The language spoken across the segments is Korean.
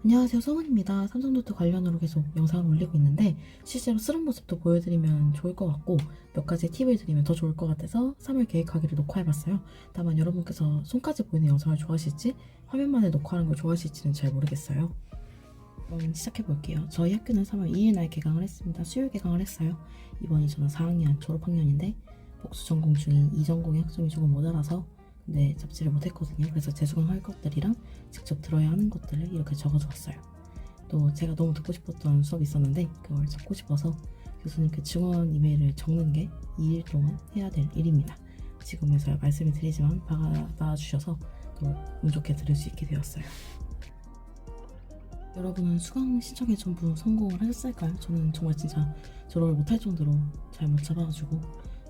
안녕하세요, 성은입니다. 삼성노트 관련으로 계속 영상을 올리고 있는데 실제로 쓰는 모습도 보여드리면 좋을 것 같고 몇 가지 팁을 드리면 더 좋을 것 같아서 3월 계획하기를 녹화해봤어요. 다만 여러분께서 손까지 보이는 영상을 좋아하실지 화면만을 녹화하는 걸 좋아하실지는 잘 모르겠어요. 그럼 시작해볼게요. 저희 학교는 3월 2일 날 개강을 했습니다. 수요일 개강을 했어요. 이번이 저는 4학년 졸업학년인데 복수 전공 중인 이 전공의 학점이 조금 모자라서 근데 잡지를 못했거든요. 그래서 재수강할 것들이랑 직접 들어야 하는 것들을 이렇게 적어주었어요. 또 제가 너무 듣고 싶었던 수업이 있었는데 그걸 적고 싶어서 교수님께 증언 이메일을 적는 게 2일 동안 해야 될 일입니다. 지금에서야 말씀을 드리지만 받아주셔서 더 운 좋게 들을 수 있게 되었어요. 여러분은 수강 신청에 전부 성공을 하셨을까요? 저는 정말 진짜 졸업을 못할 정도로 잘 못 잡아가지고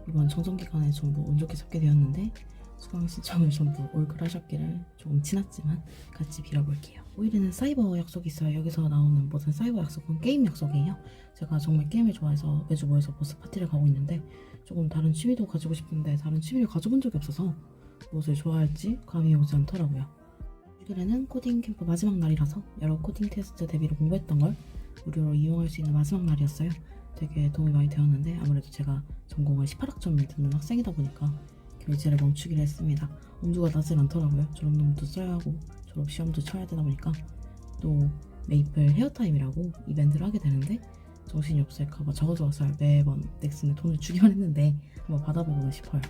이번 정정기간에 전부 운 좋게 잡게 되었는데 수강 신청을 전부 올클하셨기를 조금 지났지만 같이 빌어볼게요. 5일에는 사이버 약속이 있어요. 여기서 나오는 모든 사이버 약속은 게임 약속이에요. 제가 정말 게임을 좋아해서 매주 모여서 보스 파티를 가고 있는데 조금 다른 취미도 가지고 싶은데 다른 취미를 가져본 적이 없어서 무엇을 좋아할지 감이 오지 않더라고요. 6일에는 코딩 캠프 마지막 날이라서 여러 코딩 테스트 대비로 공부했던 걸 무료로 이용할 수 있는 마지막 날이었어요. 되게 도움이 많이 되었는데 아무래도 제가 전공을 18학점을 듣는 학생이다 보니까 결제를 멈추기로 했습니다. 엄두가 나질 않더라고요. 졸업논문도 써야 하고 졸업 시험도 쳐야 되다 보니까 또 메이플 헤어타임이라고 이벤트를 하게 되는데 정신이 없을까봐 적어두었어요. 매번 넥슨에 돈을 주기만 했는데 한번 받아보고 싶어요.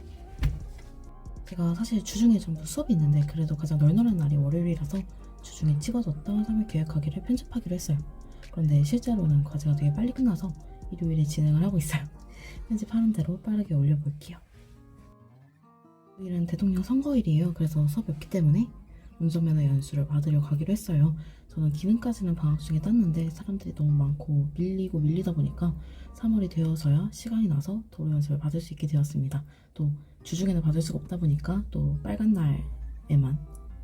제가 사실 주중에 전부 수업이 있는데 그래도 가장 널널한 날이 월요일이라서 주중에 찍어뒀던 3일 계획하기를 편집하기로 했어요. 그런데 실제로는 과제가 되게 빨리 끝나서 일요일에 진행을 하고 있어요. 편집하는 대로 빠르게 올려볼게요. 일요일은 대통령 선거일이에요. 그래서 수업이 없기 때문에 운전면허 연수를 받으려 가기로 했어요. 저는 기능까지는 방학 중에 땄는데 사람들이 너무 많고 밀리다 보니까 3월이 되어서야 시간이 나서 도로 연수를 받을 수 있게 되었습니다. 또 주중에는 받을 수가 없다 보니까 또 빨간 날에만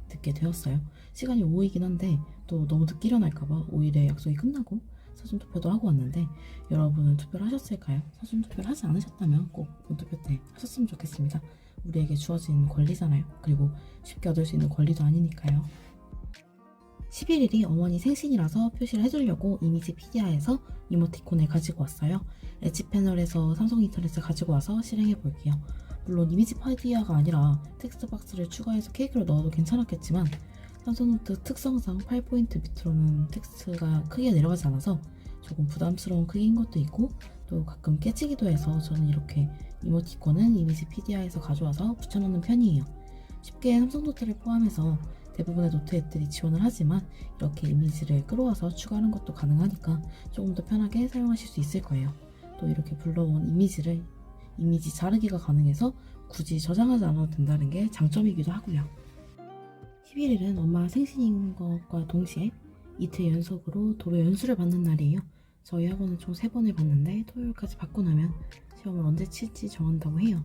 듣게 되었어요. 시간이 오후이긴 한데 또 너무 늦게 일어날까봐 5일에 약속이 끝나고 사전투표도 하고 왔는데 여러분은 투표를 하셨을까요? 사전투표를 하지 않으셨다면 꼭 본투표 때 하셨으면 좋겠습니다. 우리에게 주어진 권리잖아요. 그리고 쉽게 얻을 수 있는 권리도 아니니까요. 11일이 어머니 생신이라서 표시를 해주려고 이미지 PDA에서 이모티콘을 가지고 왔어요. 엣지 패널에서 삼성 인터넷을 가지고 와서 실행해 볼게요. 물론 이미지 PDA가 아니라 텍스트 박스를 추가해서 케이크를 넣어도 괜찮았겠지만 삼성노트 특성상 8포인트 밑으로는 텍스트가 크게 내려가지 않아서 조금 부담스러운 크기인 것도 있고 또 가끔 깨지기도 해서 저는 이렇게 이모티콘은 이미지 PDA에서 가져와서 붙여놓는 편이에요. 쉽게 삼성노트를 포함해서 대부분의 노트 앱들이 지원을 하지만 이렇게 이미지를 끌어와서 추가하는 것도 가능하니까 조금 더 편하게 사용하실 수 있을 거예요. 또 이렇게 불러온 이미지 자르기가 가능해서 굳이 저장하지 않아도 된다는 게 장점이기도 하고요. 11일은 엄마 생신인 것과 동시에 이틀 연속으로 도로 연수를 받는 날이에요. 저희 학원은 총 3번을 받는데 토요일까지 받고 나면 시험을 언제 칠지 정한다고 해요.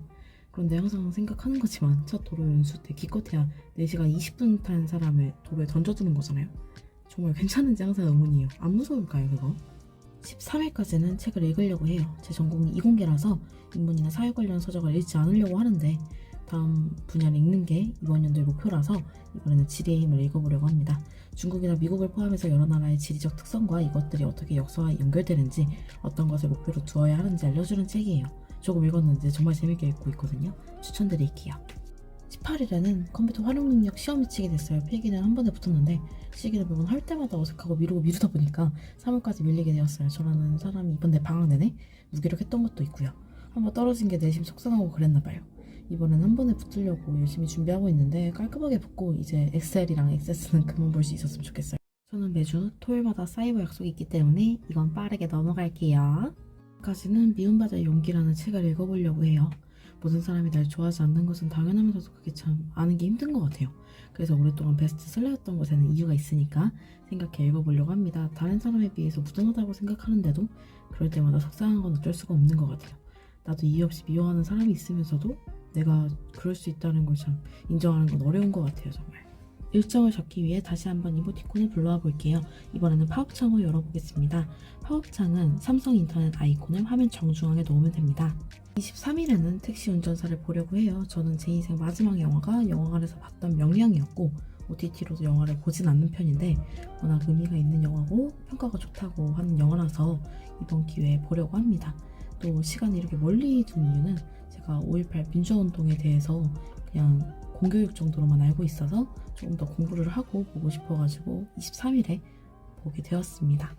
그런데 항상 생각하는 거지만 첫 도로 연수 때 기껏해야 4시간 20분 탄 사람을 도로에 던져두는 거잖아요. 정말 괜찮은지 항상 의문이에요. 안 무서울까요 그거? 13일까지는 책을 읽으려고 해요. 제 전공이 이공계라서 인문이나 사회 관련 서적을 읽지 않으려고 하는데 다음 분야를 읽는 게 이번 연도의 목표라서 이번에는 지리의 힘을 읽어보려고 합니다. 중국이나 미국을 포함해서 여러 나라의 지리적 특성과 이것들이 어떻게 역사와 연결되는지 어떤 것을 목표로 두어야 하는지 알려주는 책이에요. 조금 읽었는데 정말 재밌게 읽고 있거든요. 추천드릴게요. 18일에는 컴퓨터 활용 능력 시험이 치게 됐어요. 필기는 한 번에 붙었는데 실기를 매번 할 때마다 어색하고 미루다 보니까 3월까지 밀리게 되었어요. 저라는 사람이 이번 방학 내내 무기력했던 것도 있고요. 한번 떨어진 게 내심 속상하고 그랬나봐요. 이번엔 한 번에 붙으려고 열심히 준비하고 있는데 깔끔하게 붙고 이제 엑셀이랑 액세스는 그만 볼 수 있었으면 좋겠어요. 저는 매주 토요일마다 사이버 약속이 있기 때문에 이건 빠르게 넘어갈게요. 까지는 미움받을 용기라는 책을 읽어보려고 해요. 모든 사람이 날 좋아하지 않는 것은 당연하면서도 그게 참 아는 게 힘든 것 같아요. 그래서 오랫동안 베스트셀러였던 것에는 이유가 있으니까 생각해 읽어보려고 합니다. 다른 사람에 비해서 무던하다고 생각하는데도 그럴 때마다 속상한 건 어쩔 수가 없는 것 같아요. 나도 이유 없이 미워하는 사람이 있으면서도 내가 그럴 수 있다는 걸 참 인정하는 건 어려운 것 같아요 정말. 일정을 잡기 위해 다시 한번 이모티콘을 불러와 볼게요. 이번에는 팝업창을 열어보겠습니다. 팝업창은 삼성 인터넷 아이콘을 화면 정중앙에 놓으면 됩니다. 23일에는 택시 운전사를 보려고 해요. 저는 제 인생 마지막 영화가 영화관에서 봤던 명량이었고 OTT로도 영화를 보진 않는 편인데 워낙 의미가 있는 영화고 평가가 좋다고 하는 영화라서 이번 기회에 보려고 합니다. 또 시간을 이렇게 멀리 둔 이유는 제가 5.18 민주화운동에 대해서 그냥 공교육 정도로만 알고 있어서 조금 더 공부를 하고 보고 싶어가지고 23일에 보게 되었습니다.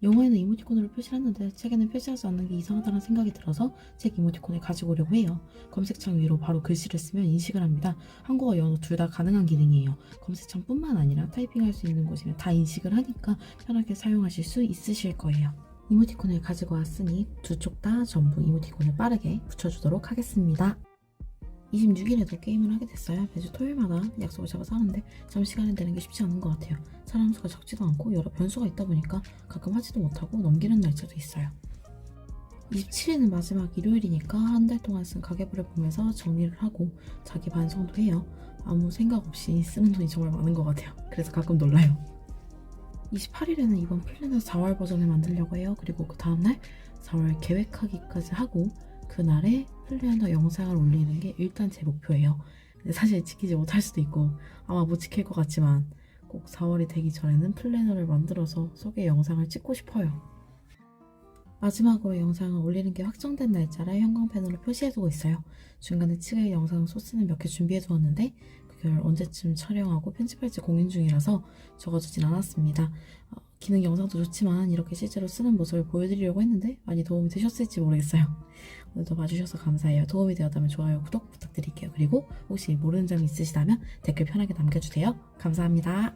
영화에는 이모티콘으로 표시를 했는데 책에는 표시하지 않는 게 이상하다는 생각이 들어서 책 이모티콘을 가지고 오려고 해요. 검색창 위로 바로 글씨를 쓰면 인식을 합니다. 한국어, 영어 둘 다 가능한 기능이에요. 검색창뿐만 아니라 타이핑할 수 있는 곳이면 다 인식을 하니까 편하게 사용하실 수 있으실 거예요. 이모티콘을 가지고 왔으니 두 쪽 다 전부 이모티콘을 빠르게 붙여주도록 하겠습니다. 26일에도 게임을 하게 됐어요. 매주 토요일마다 약속을 잡아서 하는데 참 시간을 내는 게 쉽지 않은 것 같아요. 사람 수가 적지도 않고 여러 변수가 있다 보니까 가끔 하지도 못하고 넘기는 날짜도 있어요. 27일은 마지막 일요일이니까 한 달 동안 쓴 가계부를 보면서 정리를 하고 자기 반성도 해요. 아무 생각 없이 쓰는 돈이 정말 많은 것 같아요. 그래서 가끔 놀라요. 28일에는 이번 플래너 4월 버전을 만들려고 해요. 그리고 그 다음날 4월 계획하기까지 하고 그날에 플래너 영상을 올리는 게 일단 제 목표예요. 근데 사실 지키지 못할 수도 있고 아마 못 지킬 것 같지만 꼭 4월이 되기 전에는 플래너를 만들어서 소개 영상을 찍고 싶어요. 마지막으로 영상을 올리는 게 확정된 날짜를 형광펜으로 표시해두고 있어요. 중간에 찍을 영상 소스는 몇 개 준비해두었는데 그걸 언제쯤 촬영하고 편집할지 고민 중이라서 적어두진 않았습니다. 기능 영상도 좋지만 이렇게 실제로 쓰는 모습을 보여드리려고 했는데 많이 도움이 되셨을지 모르겠어요. 오늘도 봐주셔서 감사해요. 도움이 되었다면 좋아요, 구독 부탁드릴게요. 그리고 혹시 모르는 점이 있으시다면 댓글 편하게 남겨주세요. 감사합니다.